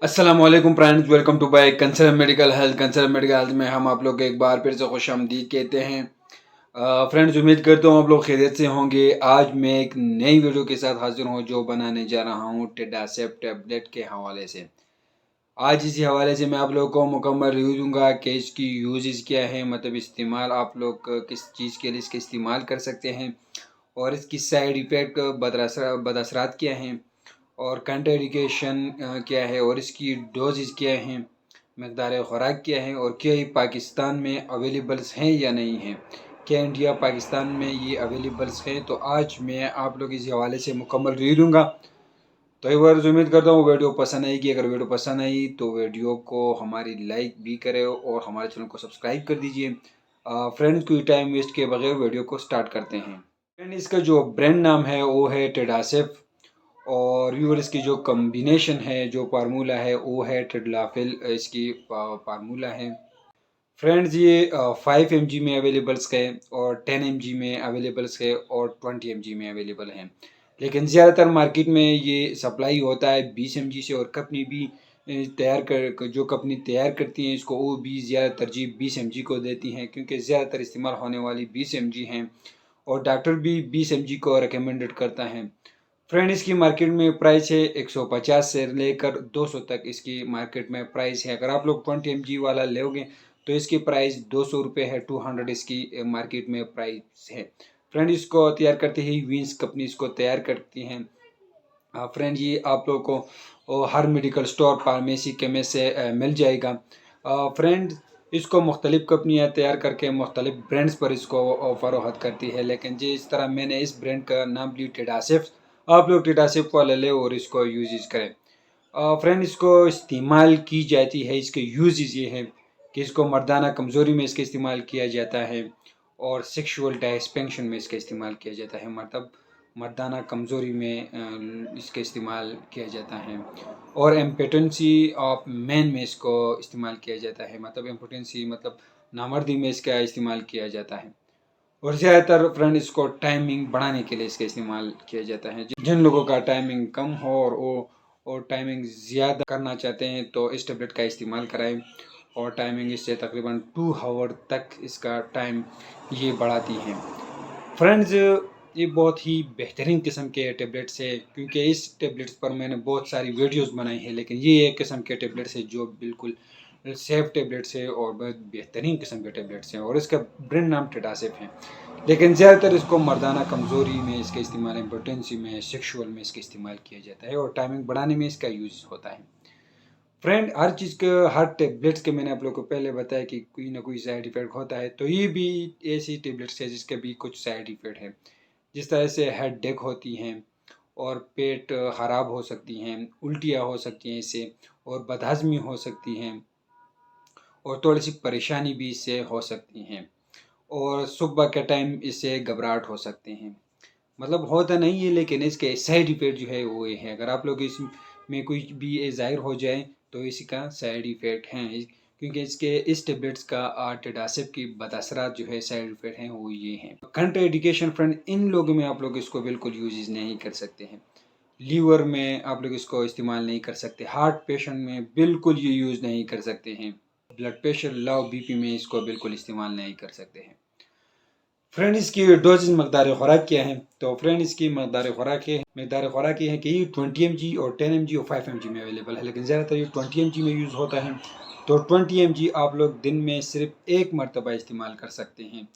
अस्सलाम वालेकुम friends, welcome to by concern medical health. Concern medical health में हम आप लोग को एक बार फिर से खुश आमदीद कहते हैं। फ्रेंड्स, उम्मीद करता हूँ आप लोग खैरियत से होंगे। आज मैं एक नई वीडियो के साथ हाजिर हूँ जो बनाने जा रहा हूँ टेडासेप टैबलेट के हवाले से। आज इसी हवाले से मैं आप लोगों को मुकम्मल रिव्यू दूंगा कि इसकी यूजेस क्या है, मतलब इस्तेमाल आप लोग किस चीज़ के लिए इसका इस्तेमाल कर सकते हैं और इसकी साइड इफ़ेक्ट बदअसरात क्या हैं और कंट्राइंडिकेशन क्या है और इसकी डोजेज क्या हैं, मकदार ख़ुराक क्या है और क्या ये पाकिस्तान में अवेलेबल्स हैं या नहीं हैं, क्या इंडिया पाकिस्तान में ये अवेलेबल्स हैं। तो आज मैं आप लोग इसी हवाले से मुकम्मल रिव्यू दूंगा। तो एक बार उम्मीद करता हूँ वीडियो पसंद आएगी। अगर वीडियो पसंद आई तो वीडियो को हमारी लाइक भी करें और हमारे चैनल को सब्सक्राइब कर दीजिए। फ्रेंड्स, कोई टाइम वेस्ट किए बगैर वीडियो को स्टार्ट करते हैं। फ्रेंड, इसका जो ब्रांड नाम है वो है टेडासेफ और व्यूअर इसकी जो कम्बिनेशन है, जो फार्मूला है वो है टेडलाफिल, इसकी फार्मूला है। फ्रेंड्स, ये 5 mg में अवेलेबल्स है और 10 mg में अवेलेबल्स है और 20 mg में अवेलेबल है। लेकिन ज़्यादातर मार्केट में ये सप्लाई होता है 20 mg से और कंपनी भी जो कंपनी तैयार करती हैं इसको वो भी ज़्यादा तरजीह 20 mg को देती हैं, क्योंकि ज़्यादातर इस्तेमाल होने वाली 20 mg हैं और डॉक्टर भी 20 mg को रिकमेंडेड करता है। फ्रेंड, इसकी मार्केट में प्राइस है 150 से लेकर 200 तक इसकी मार्केट में प्राइस है। अगर आप लोग 20 mg वाला लोगे तो इसकी प्राइस 200 रुपये है। 200 इसकी मार्केट में प्राइस है। फ्रेंड, इसको तैयार करते ही विंस कंपनी इसको तैयार करती हैं। फ्रेंड, ये आप लोग को हर मेडिकल स्टोर फार्मेसी केमिस्ट से मिल जाएगा। फ्रेंड, इसको मुख्तलिफ कंपनियाँ तैयार करके मुख्तलिफ ब्रांड्स पर इसको फरोख्त करती है, लेकिन जिस तरह मैंने इस ब्रांड का नाम लिया टेडासिफ, आप लोग टेडासिफ वाला ले और इसको यूज़ करें। फ्रेंड, इसको इस्तेमाल की जाती है, इसके यूजेस ये हैं कि इसको मर्दाना कमज़ोरी में इसका इस्तेमाल किया जाता है और सेक्सुअल डायस्पेंशन में इसका इस्तेमाल किया जाता है, मतलब मर्दाना कमज़ोरी में इसका इस्तेमाल किया जाता है और इम्पोटेंसी ऑफ मैन में इसको इस्तेमाल किया जाता है, मतलब इम्पोटेंसी मतलब नामर्दी में इसका इस्तेमाल किया जाता है। और ज़्यादातर फ्रेंड, इसको टाइमिंग बढ़ाने के लिए इसका इस्तेमाल किया जाता है। जिन लोगों का टाइमिंग कम हो और वो और टाइमिंग ज़्यादा करना चाहते हैं तो इस टेबलेट का इस्तेमाल कराएं और टाइमिंग इससे तकरीबन 2 आवर तक इसका टाइम ये बढ़ाती हैं। फ्रेंड्स, ये बहुत ही बेहतरीन किस्म के टेबलेट्स है, क्योंकि इस टेबलेट्स पर मैंने बहुत सारी वीडियोस बनाई है, लेकिन ये एक किस्म के टेबलेट्स है जो बिल्कुल सेफ टेबलेट्स है और बहुत बेहतरीन किस्म के टेबलेट्स हैं और इसका ब्रांड नाम टेडासेफ है। लेकिन ज़्यादातर इसको मर्दाना कमज़ोरी में इसका इस्तेमाल, इम्पोटेंसी में, सेक्सुअल में इसका इस्तेमाल किया जाता है और टाइमिंग बढ़ाने में इसका यूज़ होता है। फ्रेंड, हर चीज़ के हर टेबलेट्स के मैंने आप लोग को पहले बताया कि कोई ना कोई साइड इफ़ेक्ट होता है, तो ये भी ऐसी टेबलेट्स है जिसके भी कुछ साइड इफ़ेक्ट है। जिस तरह से हेड डेक होती हैं और पेट ख़राब हो सकती हैं, उल्टियाँ हो सकती हैं इससे और बदहज़मी हो सकती हैं और थोड़ी सी परेशानी भी इससे हो सकती हैं और सुबह के टाइम इससे घबराहट हो सकते हैं। मतलब होता नहीं है, लेकिन इसके साइड इफ़ेक्ट जो है वो ये है। अगर आप लोग इसमें कोई भी ज़ाहिर हो जाए तो इसका साइड इफ़ेक्ट हैं, क्योंकि इसके इस टेबलेट्स का टेडासिप की बदअसरात जो है साइड इफ़ेक्ट हैं वो ये हैं। कंट्रा इंडिकेशन फ्रेंड, इन लोगों में आप लोग इसको बिल्कुल यूज़ नहीं कर सकते हैं। लीवर में आप लोग इसको इस्तेमाल नहीं कर सकते। हार्ट पेशेंट में बिल्कुल ये यूज़ नहीं कर सकते हैं। ब्लड प्रेशर, लो बीपी में इसको बिल्कुल इस्तेमाल नहीं कर सकते हैं। फ्रेंड, इसकी डोजेज मकदार ख़ुराक क्या है? तो फ्रेंड, इसकी मकदार ख़ुराक ये है कि ये 20 mg और 10 mg और 5 mg में अवेलेबल है, लेकिन ज़्यादातर ये 20 mg में यूज़ होता है। तो 20 mg आप लोग दिन में सिर्फ एक मरतबा इस्तेमाल कर सकते हैं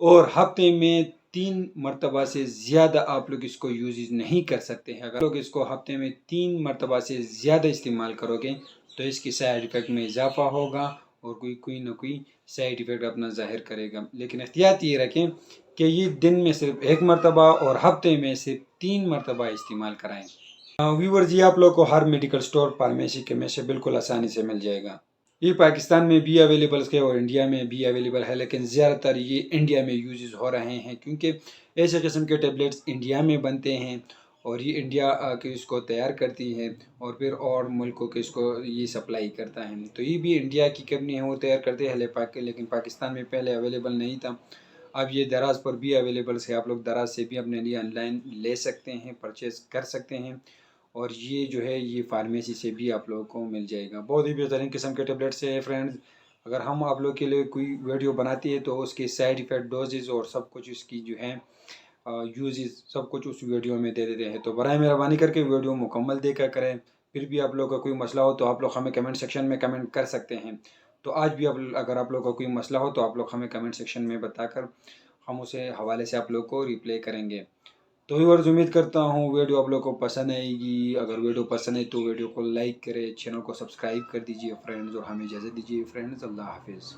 और हफ्ते में 3 मरतबा से ज़्यादा आप लोग इसको यूज़ नहीं कर सकते हैं। अगर लोग इसको हफ्ते में 3 मरतबा से ज़्यादा इस्तेमाल करोगे तो इसकी साइड इफ़ेक्ट में इजाफा होगा और कोई ना कोई साइड इफ़ेक्ट अपना ज़ाहिर करेगा। लेकिन एहतियात ये रखें कि ये दिन में सिर्फ एक मरतबा और हफ्ते में सिर्फ 3 मरतबा इस्तेमाल कराएँ। व्यूवर्स, ये आप लोग को हर मेडिकल स्टोर, फार्मेसी के में से बिल्कुल आसानी से मिल जाएगा। ये पाकिस्तान में भी अवेलेबल है और इंडिया में भी अवेलेबल है, लेकिन ज़्यादातर ये इंडिया में यूज़ हो रहे हैं, क्योंकि ऐसे किस्म के टेबलेट्स इंडिया में बनते हैं और ये इंडिया के इसको तैयार करती है और फिर और मुल्कों के इसको ये सप्लाई करता है। तो ये भी इंडिया की कंपनी है, वो तैयार करते हैं, लेकिन पाकिस्तान में पहले अवेलेबल नहीं था। अब ये दराज पर भी अवेलेबल है। आप लोग दराज से भी अपने लिए ऑनलाइन ले सकते हैं, परचेज़ कर सकते हैं اور یہ جو ہے یہ فارمیسی سے بھی آپ لوگوں کو مل جائے گا. بہت ہی بہترین قسم کے ٹیبلیٹس ہیں فرینڈز. اگر ہم آپ لوگ کے لیے کوئی ویڈیو بناتی ہے تو اس کے سائڈ ایفیکٹ، ڈوزز اور سب کچھ اس کی جو ہے یوزز سب کچھ اس ویڈیو میں دے دیتے ہیں. تو برائے مہربانی کر کے ویڈیو مکمل دیکھا کریں. پھر بھی آپ لوگ کا کوئی مسئلہ ہو تو آپ لوگ ہمیں کمنٹ سیکشن میں کمنٹ کر سکتے ہیں. تو آج بھی اگر آپ لوگ کا کوئی مسئلہ ہو تو آپ لوگ ہمیں کمنٹ سیکشن میں بتا کر ہم اسے حوالے سے آپ لوگ کو ریپلائی کریں گے. تو ویورز امید کرتا ہوں ویڈیو آپ لوگ کو پسند آئے گی. اگر ویڈیو پسند ہے تو ویڈیو کو لائک کرے، چینل کو سبسکرائب کر دیجیے فرینڈز، اور ہمیں اجازت دیجیے فرینڈز. اللہ حافظ.